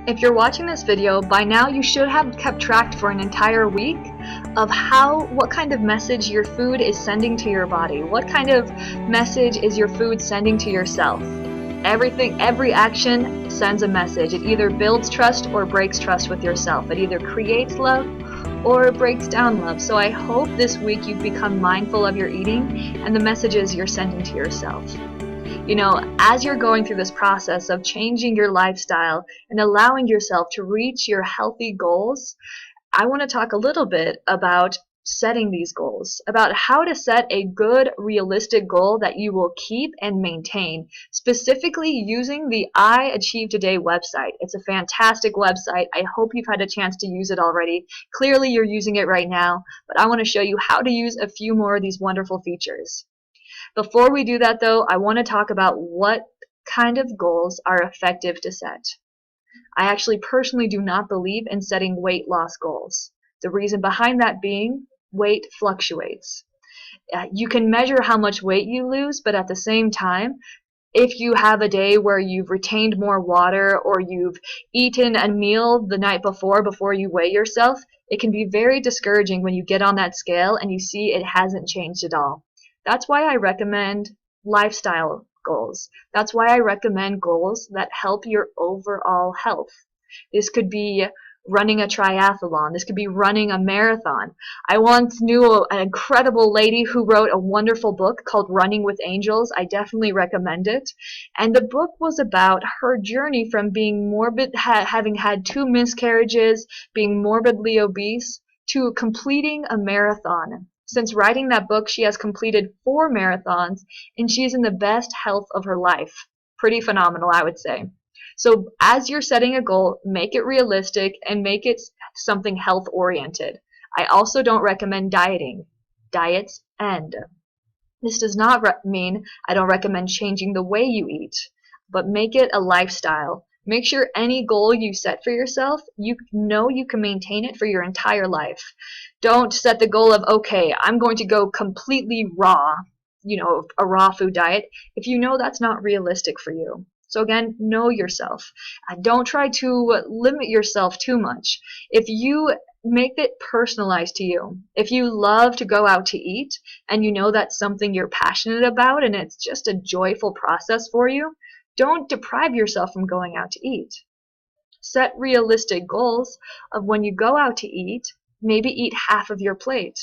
If you're watching this video, by now you should have kept track for an entire week of what kind of message your food is sending to your body. What kind of message is your food sending to yourself? Every action sends a message. It either builds trust or breaks trust with yourself. It either creates love or it breaks down love. So I hope this week you've become mindful of your eating and the messages you're sending to yourself. You know, as you're going through this process of changing your lifestyle and allowing yourself to reach your healthy goals, I want to talk a little bit about setting these goals, about how to set a good, realistic goal that you will keep and maintain, specifically using the I Achieve Today website. It's a fantastic website. I hope you've had a chance to use it already. Clearly you're using it right now, but I want to show you how to use a few more of these wonderful features. Before we do that though, I want to talk about what kind of goals are effective to set. I actually personally do not believe in setting weight loss goals. The reason behind that being weight fluctuates. You can measure how much weight you lose, but at the same time, if you have a day where you've retained more water or you've eaten a meal the night before you weigh yourself, it can be very discouraging when you get on that scale and you see it hasn't changed at all. That's why I recommend lifestyle goals. That's why I recommend goals that help your overall health. This could be running a triathlon. This could be running a marathon. I once knew an incredible lady who wrote a wonderful book called Running with Angels. I definitely recommend it. And the book was about her journey from being morbid, having had 2 miscarriages, being morbidly obese, to completing a marathon. Since writing that book, she has completed 4 marathons, and she's in the best health of her life. Pretty phenomenal, I would say. So as you're setting a goal, make it realistic and make it something health-oriented. I also don't recommend dieting. Diets end. This does not mean I don't recommend changing the way you eat, but make it a lifestyle. Make sure any goal you set for yourself, you know you can maintain it for your entire life. Don't set the goal of, okay, I'm going to go completely raw, a raw food diet, if you know that's not realistic for you. So again, know yourself. Don't try to limit yourself too much. If you make it personalized to you, if you love to go out to eat and you know that's something you're passionate about and it's just a joyful process for you, don't deprive yourself from going out to eat. Set realistic goals of when you go out to eat, maybe eat half of your plate.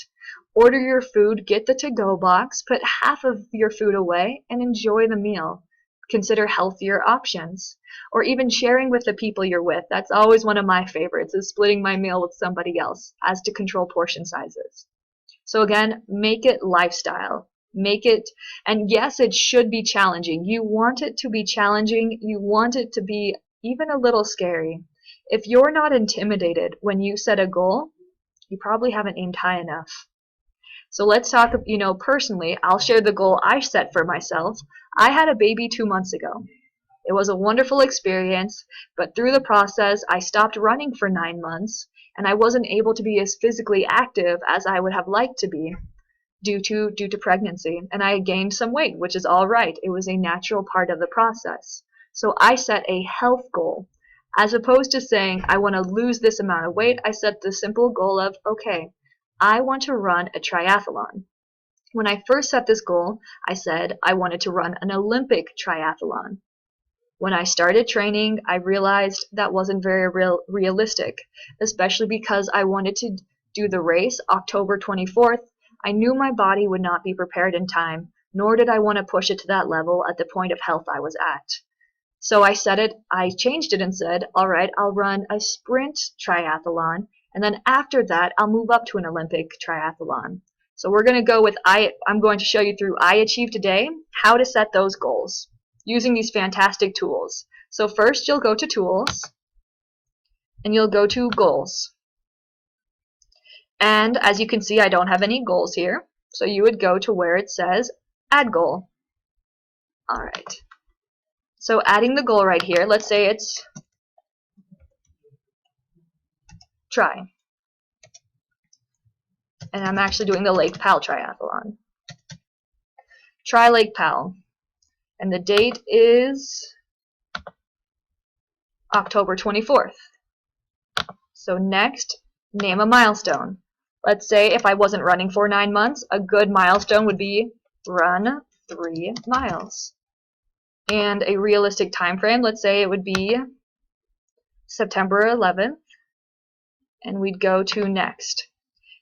Order your food, get the to-go box, put half of your food away, and enjoy the meal. Consider healthier options. Or even sharing with the people you're with. That's always one of my favorites, is splitting my meal with somebody else, as to control portion sizes. So again, make it lifestyle. Make it, and yes, it should be challenging. You want it to be challenging. You want it to be even a little scary. If you're not intimidated when you set a goal, you probably haven't aimed high enough. So let's talk, personally, I'll share the goal I set for myself. I had a baby 2 months ago. It was a wonderful experience, but through the process, I stopped running for 9 months, and I wasn't able to be as physically active as I would have liked to be due to pregnancy, and I gained some weight, which is all right. It was a natural part of the process. So I set a health goal. As opposed to saying, I want to lose this amount of weight, I set the simple goal of, okay, I want to run a triathlon. When I first set this goal, I said I wanted to run an Olympic triathlon. When I started training, I realized that wasn't very realistic, especially because I wanted to do the race October 24th. I knew my body would not be prepared in time, nor did I want to push it to that level at the point of health I was at. So I changed it and said, all right, I'll run a sprint triathlon, and then after that, I'll move up to an Olympic triathlon. So we're going to go with I'm going to show you through I Achieve Today how to set those goals using these fantastic tools. So first you'll go to Tools, and you'll go to Goals. And as you can see, I don't have any goals here. So you would go to where it says Add Goal. All right. So adding the goal right here, let's say it's try. And I'm actually doing the Lake Powell Triathlon. Try Lake Powell. And the date is October 24th. So next, name a milestone. Let's say if I wasn't running for 9 months, a good milestone would be run 3 miles. And a realistic time frame, let's say it would be September 11th, and we'd go to next.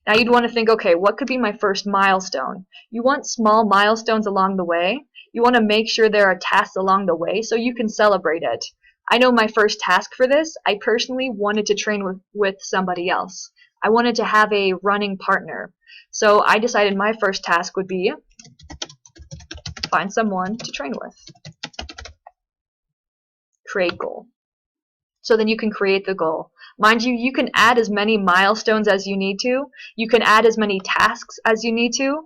Now you'd want to think, okay, what could be my first milestone? You want small milestones along the way. You want to make sure there are tasks along the way so you can celebrate it. I know my first task for this, I personally wanted to train with somebody else. I wanted to have a running partner. So I decided my first task would be find someone to train with. Create goal. So then you can create the goal. Mind you, you can add as many milestones as you need to. You can add as many tasks as you need to.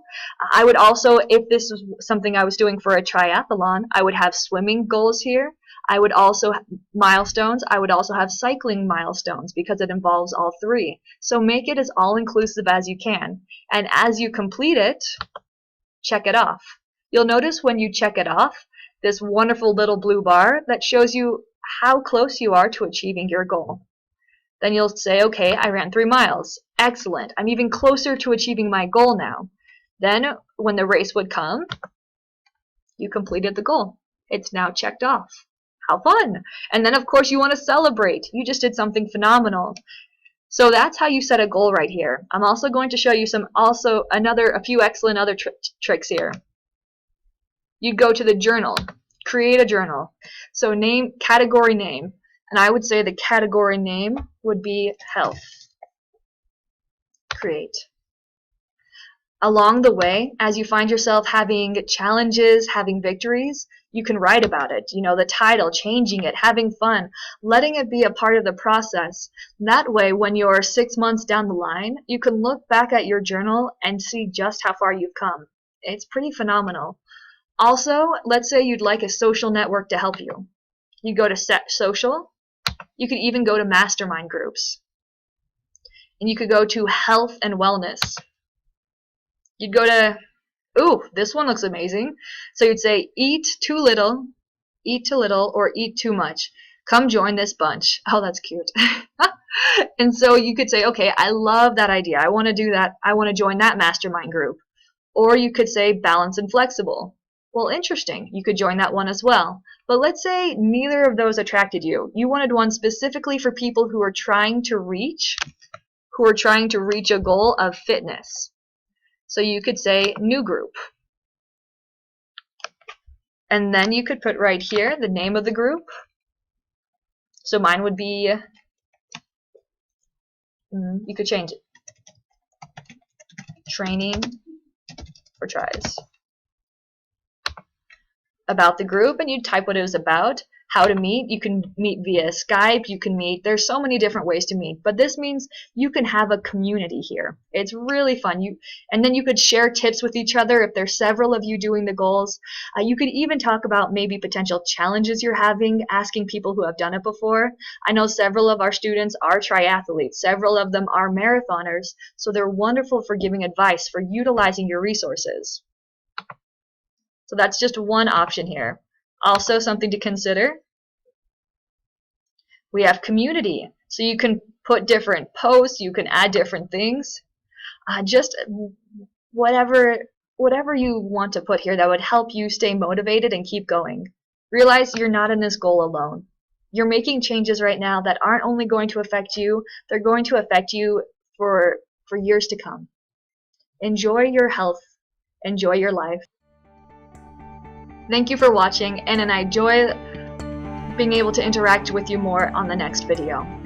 I would also, if this was something I was doing for a triathlon, I would have swimming goals here. I would also have milestones. I would also have cycling milestones because it involves all 3. So make it as all-inclusive as you can. And as you complete it, check it off. You'll notice when you check it off, this wonderful little blue bar that shows you how close you are to achieving your goal. Then you'll say, okay, I ran 3 miles. Excellent. I'm even closer to achieving my goal now. Then when the race would come, you completed the goal. It's now checked off. How fun. And then of course you want to celebrate. You just did something phenomenal. So that's how you set a goal right here. I'm also going to show you a few excellent other tricks here. You'd go to the journal. Create a journal. So category name. And I would say the category name would be health. Create. Along the way, as you find yourself having challenges, having victories, you can write about it. You know, the title, changing it, having fun, letting it be a part of the process. That way, when you're 6 months down the line, you can look back at your journal and see just how far you've come. It's pretty phenomenal. Also, let's say you'd like a social network to help you. You go to Set Social. You could even go to mastermind groups. And you could go to health and wellness. You'd go to, ooh, this one looks amazing. So you'd say, eat too little, or eat too much. Come join this bunch. Oh, that's cute. And so you could say, okay, I love that idea. I want to do that. I want to join that mastermind group. Or you could say balanced and flexible. Well, interesting. You could join that one as well. But let's say neither of those attracted you. You wanted one specifically for people who are trying to reach a goal of fitness. So you could say new group. And then you could put right here the name of the group. So mine would be, you could change it. Training for tries. About the group, and you type what it was about, how to meet. You can meet via Skype, you can meet, there's so many different ways to meet, but this means you can have a community here. It's really fun. And then you could share tips with each other if there's several of you doing the goals. You could even talk about maybe potential challenges you're having, asking people who have done it before. I know several of our students are triathletes, several of them are marathoners, so they're wonderful for giving advice, for utilizing your resources. So that's just one option here. Also something to consider, we have community. So you can put different posts, you can add different things. Just whatever you want to put here that would help you stay motivated and keep going. Realize you're not in this goal alone. You're making changes right now that aren't only going to affect you, they're going to affect you for years to come. Enjoy your health. Enjoy your life. Thank you for watching, and I enjoy being able to interact with you more on the next video.